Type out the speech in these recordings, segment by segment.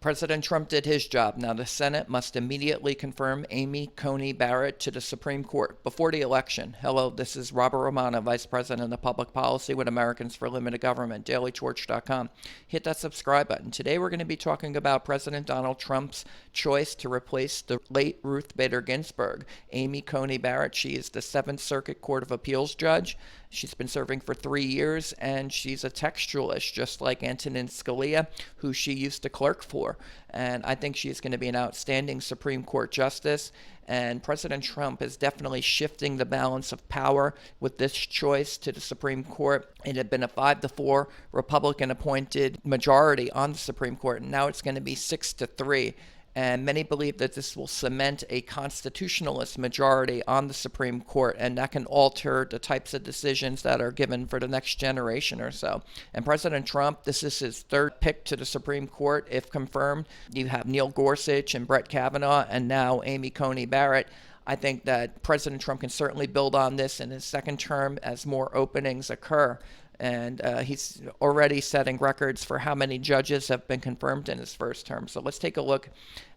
President Trump did his job. Now the Senate must immediately confirm Amy Coney Barrett to the Supreme Court before the election. Hello, this is Robert Romano, Vice President of Public Policy with Americans for Limited Government, dailytorch.com. Hit that subscribe button. Today we're going to be talking about President Donald Trump's choice to replace the late Ruth Bader Ginsburg. Amy Coney Barrett, she is the Seventh Circuit Court of Appeals judge. She's been serving for 3 years, and she's a textualist, just like Antonin Scalia, who she used to clerk for. And I think she's going to be an outstanding Supreme Court justice. And President Trump is definitely shifting the balance of power with this choice to the Supreme Court. It had been a 5-4 Republican-appointed majority on the Supreme Court, and now it's going to be 6-3. And many believe that this will cement a constitutionalist majority on the Supreme Court, and that can alter the types of decisions that are given for the next generation or so. And President Trump, this is his third pick to the Supreme Court, if confirmed. You have Neil Gorsuch and Brett Kavanaugh, and now Amy Coney Barrett. I think that President Trump can certainly build on this in his second term as more openings occur. And he's already setting records for how many judges have been confirmed in his first term. So let's take a look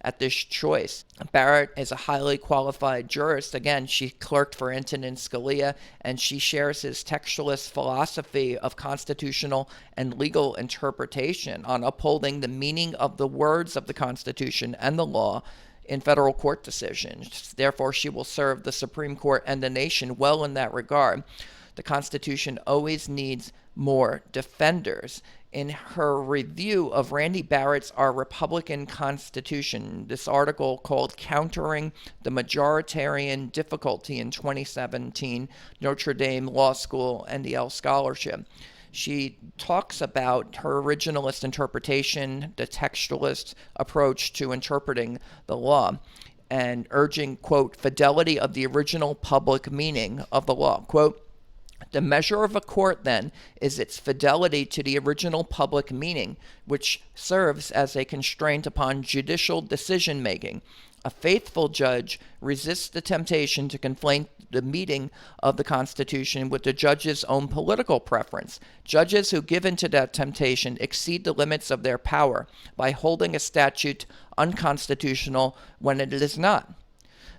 at this choice. Barrett is a highly qualified jurist. Again, she clerked for Antonin Scalia, and she shares his textualist philosophy of constitutional and legal interpretation on upholding the meaning of the words of the Constitution and the law in federal court decisions. Therefore, she will serve the Supreme Court and the nation well in that regard. The Constitution always needs more defenders. In her review of Randy Barrett's Our Republican Constitution, this article called Countering the Majoritarian Difficulty in 2017, Notre Dame Law School and the Yale Scholarship, she talks about her originalist interpretation, the textualist approach to interpreting the law, and urging, quote, fidelity of the original public meaning of the law. Quote, the measure of a court, then, is its fidelity to the original public meaning, which serves as a constraint upon judicial decision-making. A faithful judge resists the temptation to conflate the meaning of the Constitution with the judge's own political preference. Judges who give in to that temptation exceed the limits of their power by holding a statute unconstitutional when it is not.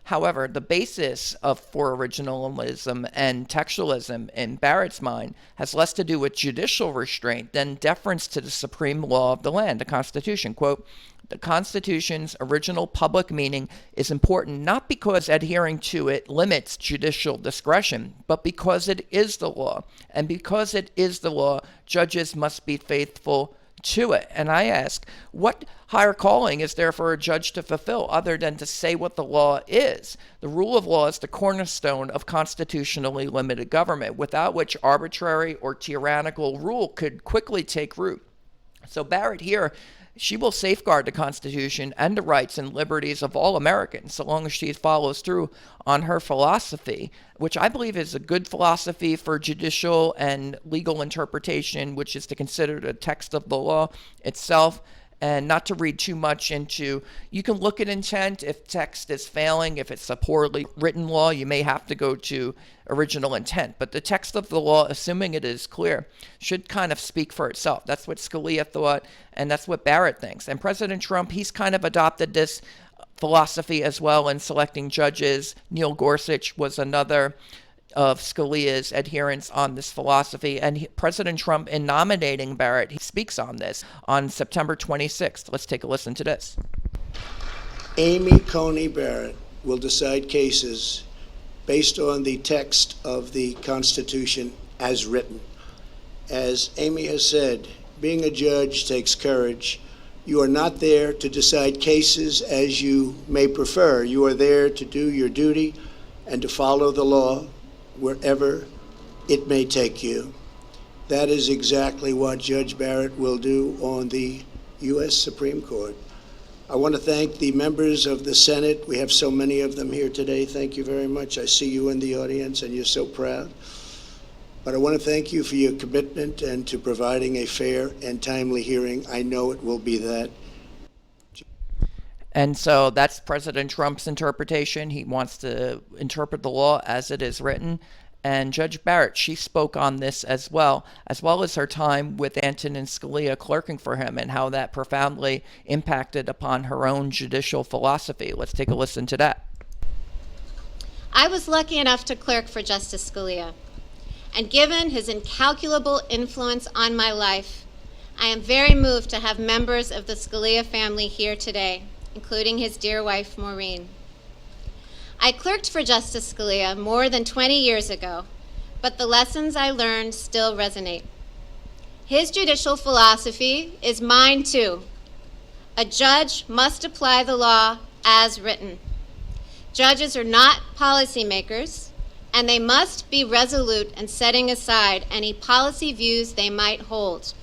However, the basis for originalism and textualism in Barrett's mind has less to do with judicial restraint than deference to the supreme law of the land, the Constitution. Quote, the Constitution's original public meaning is important not because adhering to it limits judicial discretion, but because it is the law. And because it is the law, judges must be faithful to it. And I ask, what higher calling is there for a judge to fulfill other than to say what the law is? The rule of law is the cornerstone of constitutionally limited government, without which arbitrary or tyrannical rule could quickly take root. So Barrett here, she will safeguard the Constitution and the rights and liberties of all Americans so long as she follows through on her philosophy, which I believe is a good philosophy for judicial and legal interpretation, which is to consider the text of the law itself and not to read too much into. You can look at intent if text is failing. If it's a poorly written law, you may have to go to original intent. But the text of the law, assuming it is clear, should kind of speak for itself. That's what Scalia thought, and that's what Barrett thinks. And President Trump, he's kind of adopted this philosophy as well in selecting judges. Neil Gorsuch was another of Scalia's adherents on this philosophy. And President Trump, in nominating Barrett, he speaks on this on September 26th. Let's take a listen to this. Amy Coney Barrett will decide cases based on the text of the Constitution as written. As Amy has said, being a judge takes courage. You are not there to decide cases as you may prefer. You are there to do your duty and to follow the law wherever it may take you. That is exactly what Judge Barrett will do on the U.S. Supreme Court. I want to thank the members of the Senate. We have so many of them here today. Thank you very much. I see you in the audience, and you're so proud. But I want to thank you for your commitment and to providing a fair and timely hearing. I know it will be that. And so that's President Trump's interpretation. He wants to interpret the law as it is written. And Judge Barrett, she spoke on this as well as her time with Antonin Scalia clerking for him and how that profoundly impacted upon her own judicial philosophy. Let's take a listen to that. I was lucky enough to clerk for Justice Scalia, and given his incalculable influence on my life, I am very moved to have members of the Scalia family here today, including his dear wife, Maureen. I clerked for Justice Scalia more than 20 years ago, but the lessons I learned still resonate. His judicial philosophy is mine too. A judge must apply the law as written. Judges are not policymakers, and they must be resolute in setting aside any policy views they might hold.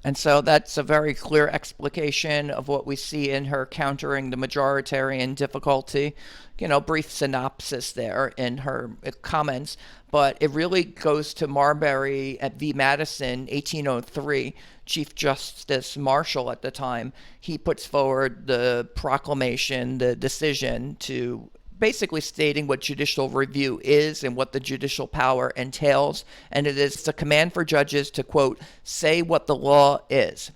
And so that's a very clear explication of what we see in her countering the majoritarian difficulty. Brief synopsis there in her comments, but it really goes to Marbury at v. Madison, 1803, Chief Justice Marshall at the time. He puts forward the proclamation, the decision to basically stating what judicial review is and what the judicial power entails. And it is a command for judges to, quote, say what the law is.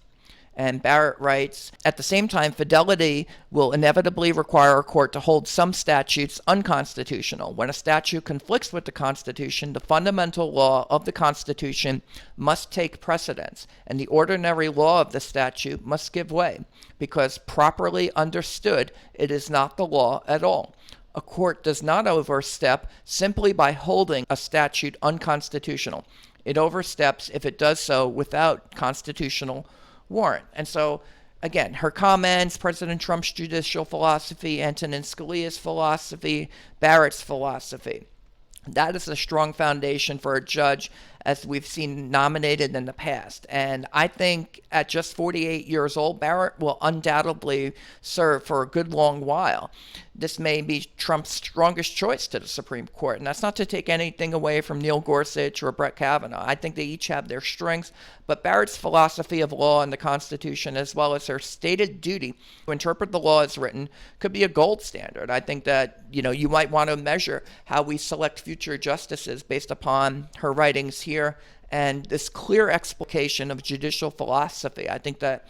And Barrett writes, at the same time, fidelity will inevitably require a court to hold some statutes unconstitutional. When a statute conflicts with the Constitution, the fundamental law of the Constitution must take precedence, and the ordinary law of the statute must give way, because properly understood, it is not the law at all. A court does not overstep simply by holding a statute unconstitutional. It oversteps if it does so without constitutional warrant. And so, again, her comments, President Trump's judicial philosophy, Antonin Scalia's philosophy, Barrett's philosophy. That is a strong foundation for a judge, as we've seen nominated in the past. And I think at just 48 years old, Barrett will undoubtedly serve for a good long while. This may be Trump's strongest choice to the Supreme Court. And that's not to take anything away from Neil Gorsuch or Brett Kavanaugh. I think they each have their strengths. But Barrett's philosophy of law and the Constitution, as well as her stated duty to interpret the law as written, could be a gold standard. I think that, you might want to measure how we select future justices based upon her writings here and this clear explication of judicial philosophy. I think that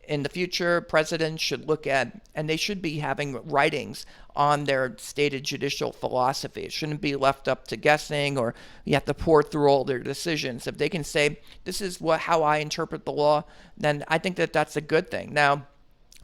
in the future, presidents should look at, and they should be having writings on their stated judicial philosophy. It shouldn't be left up to guessing, or you have to pour through all their decisions. If they can say, this is how I interpret the law, then I think that that's a good thing. Now,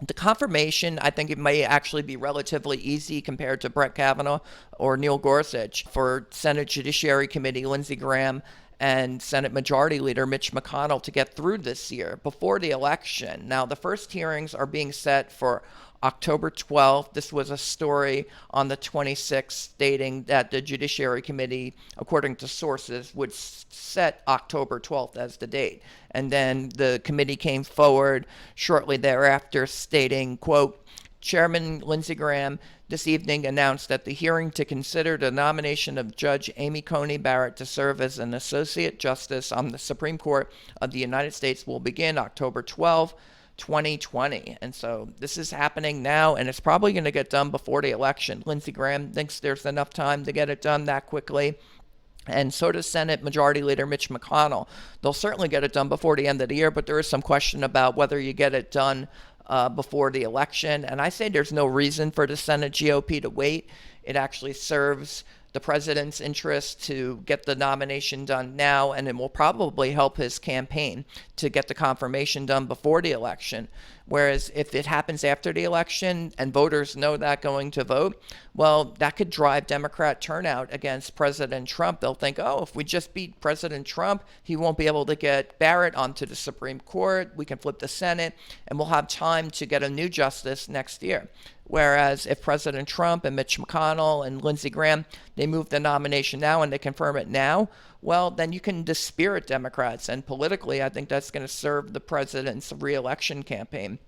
the confirmation, I think it may actually be relatively easy compared to Brett Kavanaugh or Neil Gorsuch. For Senate Judiciary Committee, Lindsey Graham and Senate Majority Leader Mitch McConnell to get through this year before the election. Now, the first hearings are being set for October 12th. This was a story on the 26th stating that the Judiciary Committee, according to sources, would set October 12th as the date. And then the committee came forward shortly thereafter stating, quote, Chairman Lindsey Graham this evening announced that the hearing to consider the nomination of Judge Amy Coney Barrett to serve as an Associate Justice on the Supreme Court of the United States will begin October 12, 2020. And so this is happening now, and it's probably going to get done before the election. Lindsey Graham thinks there's enough time to get it done that quickly. And so does Senate Majority Leader Mitch McConnell. They'll certainly get it done before the end of the year, but there is some question about whether you get it done before the election. And I say there's no reason for the Senate GOP to wait. It actually serves the president's interest to get the nomination done now, and it will probably help his campaign to get the confirmation done before the election. Whereas if it happens after the election and voters know that going to vote, well, that could drive Democrat turnout against President Trump. They'll think, oh, if we just beat President Trump, he won't be able to get Barrett onto the Supreme Court. We can flip the Senate, and we'll have time to get a new justice next year. Whereas if President Trump and Mitch McConnell and Lindsey Graham, they move the nomination now and they confirm it now, well, then you can dispirit Democrats. And politically, I think that's going to serve the president's re-election campaign.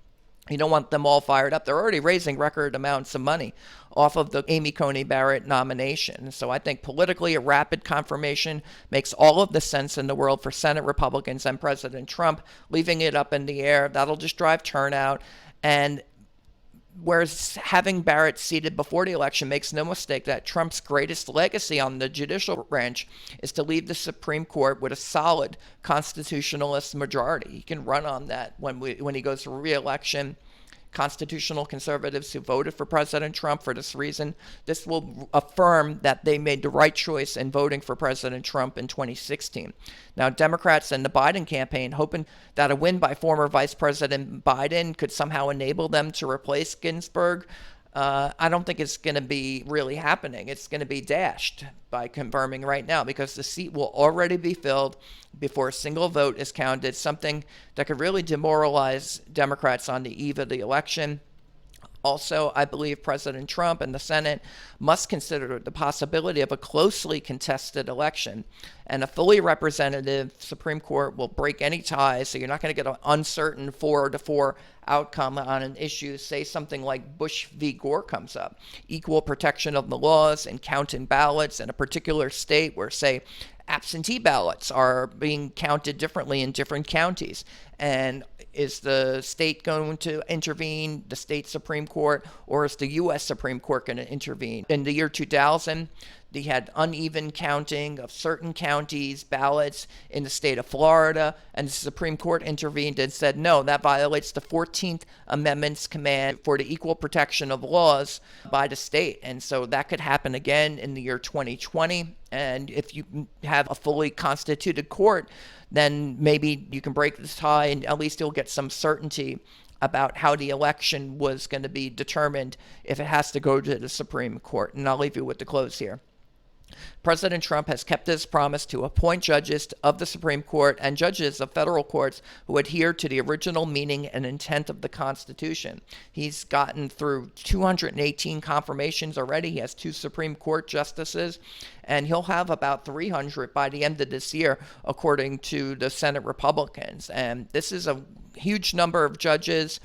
You don't want them all fired up. They're already raising record amounts of money off of the Amy Coney Barrett nomination. So I think politically, a rapid confirmation makes all of the sense in the world for Senate Republicans and President Trump. Leaving it up in the air, that'll just drive turnout. And Whereas having Barrett seated before the election makes no mistake that Trump's greatest legacy on the judicial branch is to leave the Supreme Court with a solid constitutionalist majority. He can run on that when he goes for re-election. Constitutional conservatives who voted for President Trump for this reason, this will affirm that they made the right choice in voting for President Trump in 2016. Now, Democrats and the Biden campaign hoping that a win by former Vice President Biden could somehow enable them to replace Ginsburg. I don't think it's going to be really happening. It's going to be dashed by confirming right now, because the seat will already be filled before a single vote is counted, something that could really demoralize Democrats on the eve of the election. Also, I believe President Trump and the Senate must consider the possibility of a closely contested election, and a fully representative Supreme Court will break any ties, so you're not going to get an uncertain 4-4 outcome on an issue. Say something like Bush v. Gore comes up, equal protection of the laws and counting ballots in a particular state where, say, absentee ballots are being counted differently in different counties. And is the state going to intervene, the state Supreme Court, or is the U.S. Supreme Court going to intervene? In the year 2000, they had uneven counting of certain counties' ballots in the state of Florida, and the Supreme Court intervened and said, no, that violates the 14th Amendment's command for the equal protection of laws by the state. And so that could happen again in the year 2020. And if you have a fully constituted court, then maybe you can break this tie and at least you'll get some certainty about how the election was going to be determined if it has to go to the Supreme Court. And I'll leave you with the close here. President Trump has kept his promise to appoint judges of the Supreme Court and judges of federal courts who adhere to the original meaning and intent of the Constitution. He's gotten through 218 confirmations already. He has 2 Supreme Court justices, and he'll have about 300 by the end of this year, according to the Senate Republicans. And this is a huge number of judges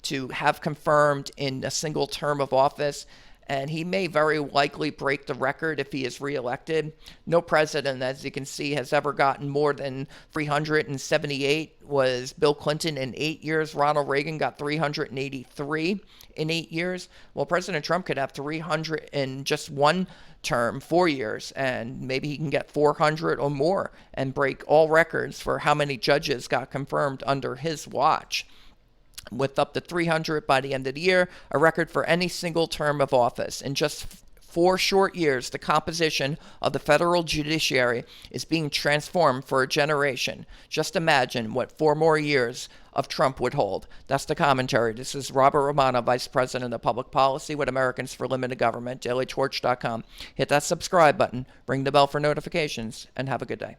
to have confirmed in a single term of office. And he may very likely break the record if he is reelected. No president, as you can see, has ever gotten more than 378. Was Bill Clinton in 8 years. Ronald Reagan got 383 in 8 years. Well, President Trump could have 300 in just one term, 4 years, and maybe he can get 400 or more and break all records for how many judges got confirmed under his watch, with up to 300 by the end of the year, a record for any single term of office. In just 4 short years, the composition of the federal judiciary is being transformed for a generation. Just imagine what 4 more years of Trump would hold. That's the commentary. This is Robert Romano, Vice President of Public Policy with Americans for Limited Government, dailytorch.com. Hit that subscribe button, ring the bell for notifications, and have a good day.